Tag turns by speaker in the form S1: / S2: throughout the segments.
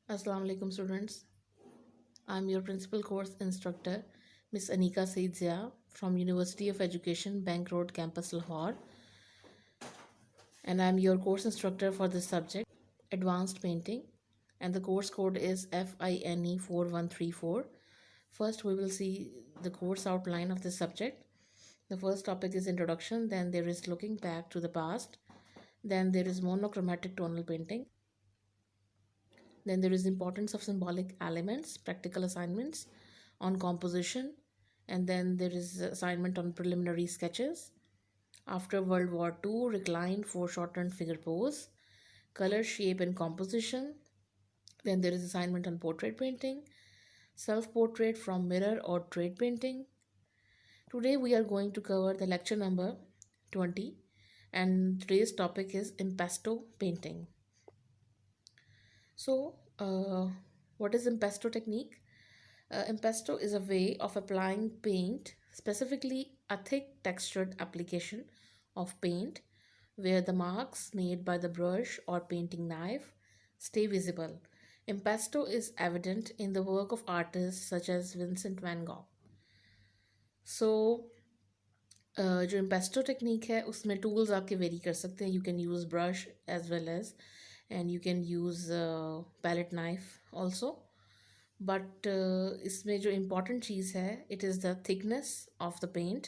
S1: Assalamu alaikum students. I'm your principal course instructor, Miss Anika Saidzia from University of Education, Bank Road Campus, Lahore, and I'm your course instructor for this subject, Advanced Painting, and the course code is FINE 4134. First, we will see the course outline of this subject. The first topic is introduction, then there is looking back to the past, then there is monochromatic tonal painting, then there is importance of symbolic elements, practical assignments on composition, and then there is assignment on preliminary sketches. After World War II, reclined foreshortened figure pose, color, shape, and composition. Then there is assignment on portrait painting, self-portrait from mirror or trade painting. Today we are going to cover the lecture number 20, and today's topic is impasto painting. So, what is impasto technique? Impasto is a way of applying paint, specifically a thick textured application of paint where the marks made by the brush or painting knife stay visible. Impasto is evident in the work of artists such as Vincent van Gogh. So जो impasto technique है उसमें tools आपके vary कर सकते हैं. You can use brush as well as and you can use palette knife also. But इसमें जो important चीज़ है it is the thickness of the paint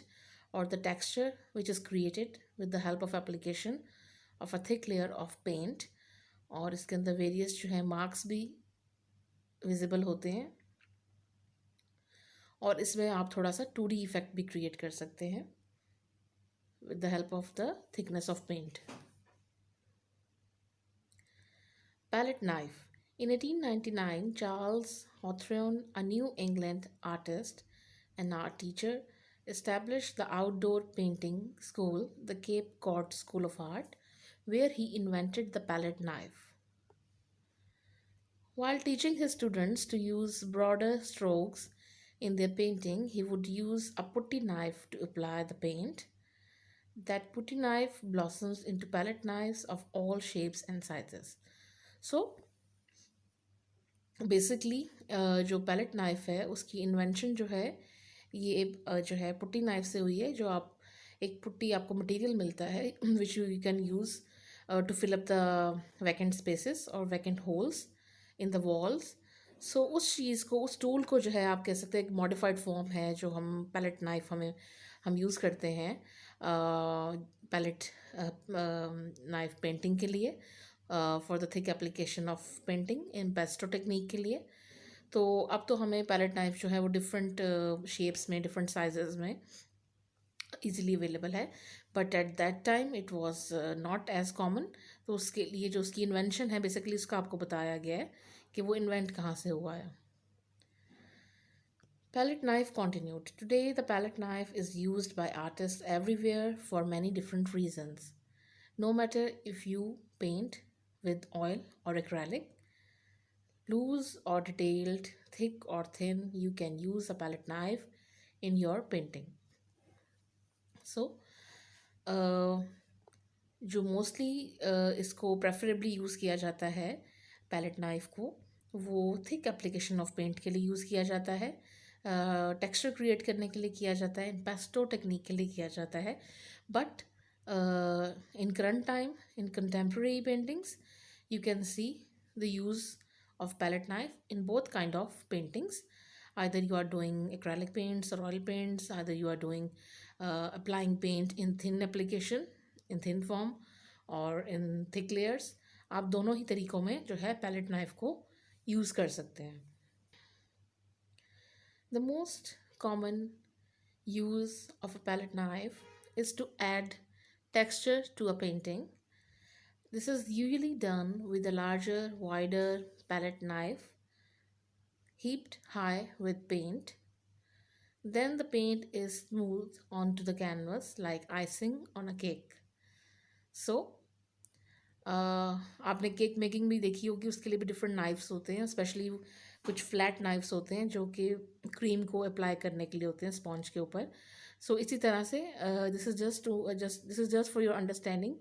S1: और the texture which is created with the help of application of a thick layer of paint. और इसके अंदर various जो है मार्क्स भी विजिबल होते हैं और इसमें आप थोड़ा सा 2D इफेक्ट भी क्रिएट कर सकते हैं with the help of the thickness of paint. Palette knife. In 1899, Charles Hawthorne, a New England artist and art teacher, established the outdoor painting school, the Cape Cod School of Art, where he invented the palette knife. While teaching his students to use broader strokes in their painting, he would use a putty knife to apply the paint. That putty knife blossoms into palette knives of all shapes and sizes. So basically जो palette knife है उसकी invention जो है ये जो है putty knife से हुई है. जो आप एक पुट्टी आपको मटेरियल मिलता है which you can use to fill up the vacant spaces और vacant holes in the walls. So उस चीज़ को उस टूल को जो है आप कह सकते हैं एक मॉडिफाइड फॉर्म है जो हम पैलेट नाइफ हम यूज़ करते हैं पैलेट नाइफ पेंटिंग के लिए for the thick application of painting in pesto technique के लिए. तो अब तो हमें पैलेट नाइफ जो है वो डिफरेंट शेप्स में डिफरेंट साइजेस में ईजिली अवेलेबल है. But at that time it was not as common. तो उसके लिए जो उसकी इन्वेंशन है बेसिकली उसका आपको बताया गया है कि वो इन्वेंट कहाँ से हुआ है. Palette knife continued. Today, the palette knife is used by artists everywhere for many different reasons. No matter if you paint with oil or acrylic, loose or detailed, thick or thin, you can use a palette knife in your painting. So, जो mostly इसको preferably use किया जाता है palette knife को वो thick application of paint के लिए use किया जाता है, टेक्सचर क्रिएट करने के लिए किया जाता है, पेस्टो टेक्निक के लिए किया जाता है. But in current time in contemporary paintings you can see the use of palette knife in both kind of paintings. Either you are doing acrylic paints or oil paints, either you are doing applying paint in thin application in thin form or in thick layers. आप दोनों ही तरीकों में जो है palette knife को use कर सकते हैं. The most common use of a palette knife is to add texture to a painting. This is usually done with a larger, wider palette knife heaped high with paint. Then the paint is smoothed onto the canvas like icing on a cake. So, आपने cake making भी देखी होगी, उसके लिए भी different knifes होते हैं. Specially कुछ फ्लैट नाइफ्स होते हैं जो कि क्रीम को अप्लाई करने के लिए होते हैं स्पॉन्ज के ऊपर. सो इसी तरह से this is just for your understanding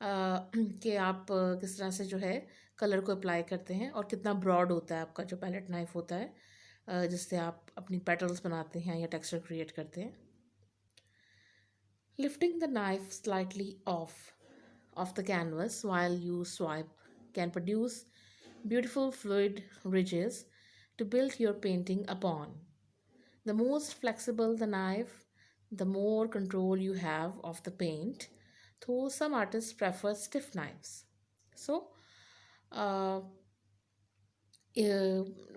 S1: कि आप किस तरह से जो है कलर को अप्लाई करते हैं, और कितना ब्रॉड होता है आपका जो पैलेट नाइफ होता है, जिससे आप अपनी पेटल्स बनाते हैं या टेक्सचर क्रिएट करते हैं. Lifting the knife slightly off the canvas while you swipe can produce beautiful fluid ridges to build your painting upon. The most flexible the knife, the more control you have of the paint, though some artists prefer stiff knives. So,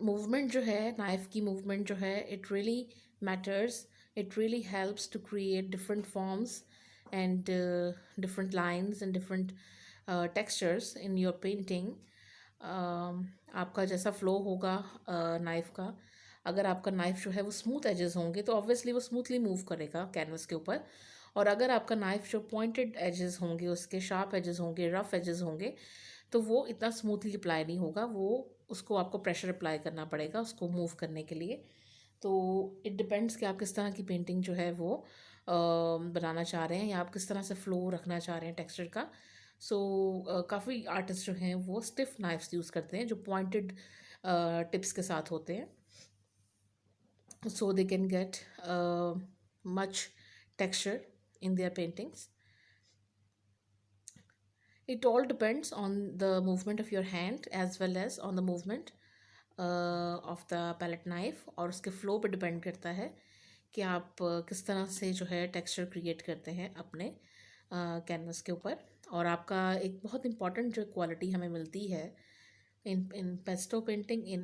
S1: movement जो है, knife की movement जो है, it really matters. It really helps to create different forms and different lines and different textures in your painting. आपका जैसा flow होगा knife का, अगर आपका नाइफ जो है वो स्मूथ एजेस होंगे तो ऑब्वियसली वो स्मूथली मूव करेगा कैनवस के ऊपर. और अगर आपका नाइफ जो पॉइंटेड एजेस होंगे, उसके शार्प एजेस होंगे, रफ एजेस होंगे, तो वो इतना स्मूथली अप्लाई नहीं होगा. वो उसको आपको प्रेशर अप्लाई करना पड़ेगा उसको मूव करने के लिए. तो इट डिपेंड्स कि आप किस तरह की पेंटिंग जो है वो बनाना चाह रहे हैं, या आप किस तरह से फ्लो रखना चाह रहे हैं टेक्सचर का. सो काफ़ी आर्टिस्ट जो हैं वो स्टिफ नाइफ्स यूज़ करते हैं जो पॉइंटेड टिप्स के साथ होते हैं, so they can get much texture in their paintings. It all depends on the movement of your hand as well as on the movement of the palette knife, और उसके flow पे depend करता है कि आप किस तरह से जो है texture create करते हैं अपने canvas के ऊपर. और आपका एक बहुत important जो quality हमें मिलती है in pesto painting, in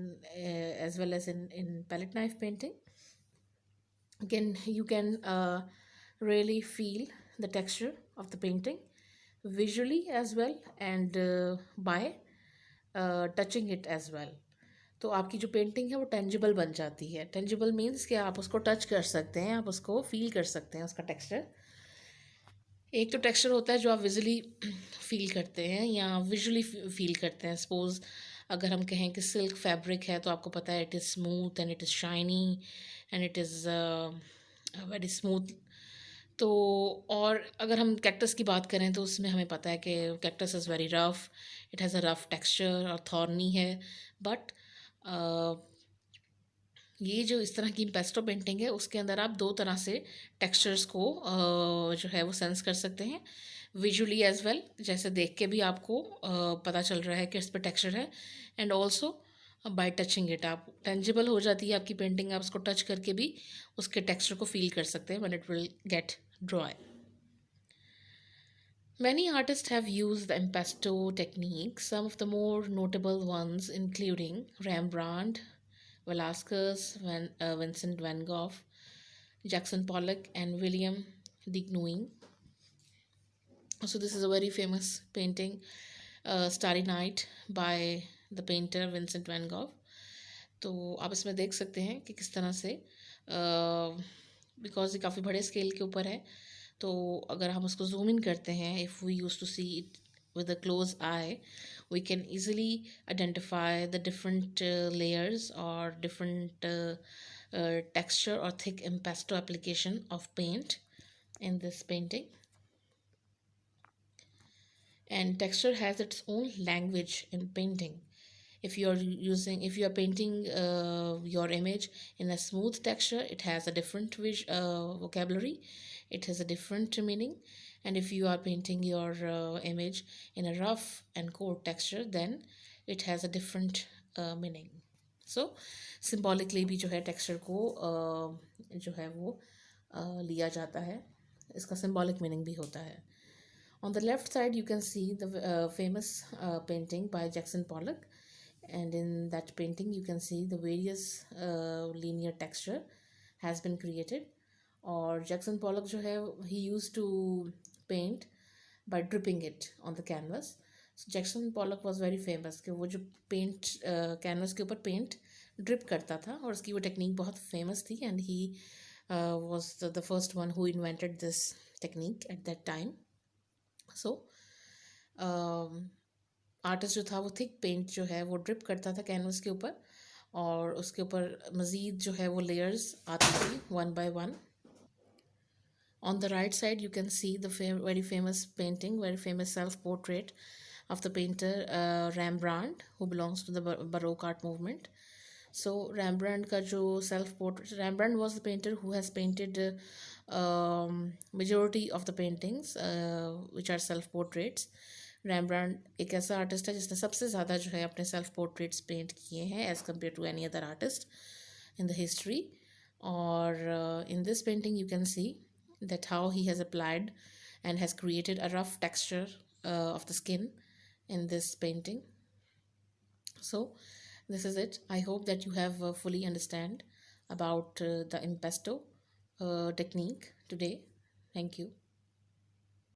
S1: as well as in palette knife painting, you can really feel the texture of the painting visually as well, and by touching it as well. तो आपकी जो painting है वो tangible बन जाती है. Tangible means कि आप उसको टच कर सकते हैं, आप उसको फील कर सकते हैं उसका टेक्सचर. एक तो टेक्सचर होता है जो आप विजुअली फील करते हैं या विजुअली फील करते हैं. सपोज अगर हम कहें कि सिल्क फैब्रिक है तो आपको पता है it is smooth and it is shiny and it is very smooth. तो और अगर हम कैक्टस की बात करें तो उसमें हमें पता है कि cactus is very rough, it has a rough texture और थॉर्नी है. बट ये जो इस तरह की पेस्टो पेंटिंग है उसके अंदर आप दो तरह से टेक्सचर्स को जो है वो सेंस कर सकते हैं विजुअली एज वेल, जैसे देख के भी आपको पता चल रहा है कि इस पर टेक्सचर है, and also bye touching it आप टेंजिबल हो जाती है आपकी पेंटिंग. आप उसको टच करके भी उसके टेक्सचर को फील कर सकते हैं when it will get dry. Many artists have used the impasto technique, some of the more notable ones including Rembrandt, Velasquez, Vincent van Gogh, Jackson Pollock, and William de Kooning. So this is a very famous painting, Starry Night, by the painter Vincent van Gogh. तो आप इसमें देख सकते हैं कि किस तरह से बिकॉज ये काफ़ी बड़े स्केल के ऊपर है, तो अगर हम उसको जूम इन करते हैं, if we use to see it with a close eye, we can easily identify the different layers or different texture or thick impasto application of paint in this painting. And texture has its own language in painting. If you are painting your image in a smooth texture, it has a different vocabulary, it has a different meaning. And if you are painting your image in a rough and cold texture, then it has a different meaning. So symbolically भी जो है texture को जो है वो लिया जाता है, इसका symbolic meaning भी होता है. On the left side, you can see the famous painting by Jackson Pollock, and in that painting, you can see the various linear texture has been created. Or Jackson Pollock जो है, he used to paint by dripping it on the canvas. So Jackson Pollock was very famous कि वो जो paint canvas के ऊपर paint drip करता था, और उसकी वो technique बहुत famous थी, and he was the first one who invented this technique at that time. So artist जो था वो थिक पेंट जो है वो ड्रिप करता था कैनवस के ऊपर, और उसके ऊपर मज़ीद जो है वो लेयर्स आती थी one by one. On the right side, you can see the very famous painting, very famous self-portrait of the painter Rembrandt, who belongs to the Baroque art movement. So Rembrandt का जो self portrait, Rembrandt was the painter who has painted majority of the paintings which are self portraits. रैम्ब्रांड एक ऐसा artist है जिसने सबसे ज़्यादा जो है अपने सेल्फ पोर्ट्रेट्स पेंट किए हैं as compare to any other artist in the history. Or in this painting you can see that how he has applied and has created a rough texture of the skin in this painting. So this is it. I hope that you have fully understand about the impasto technique today. Thank you.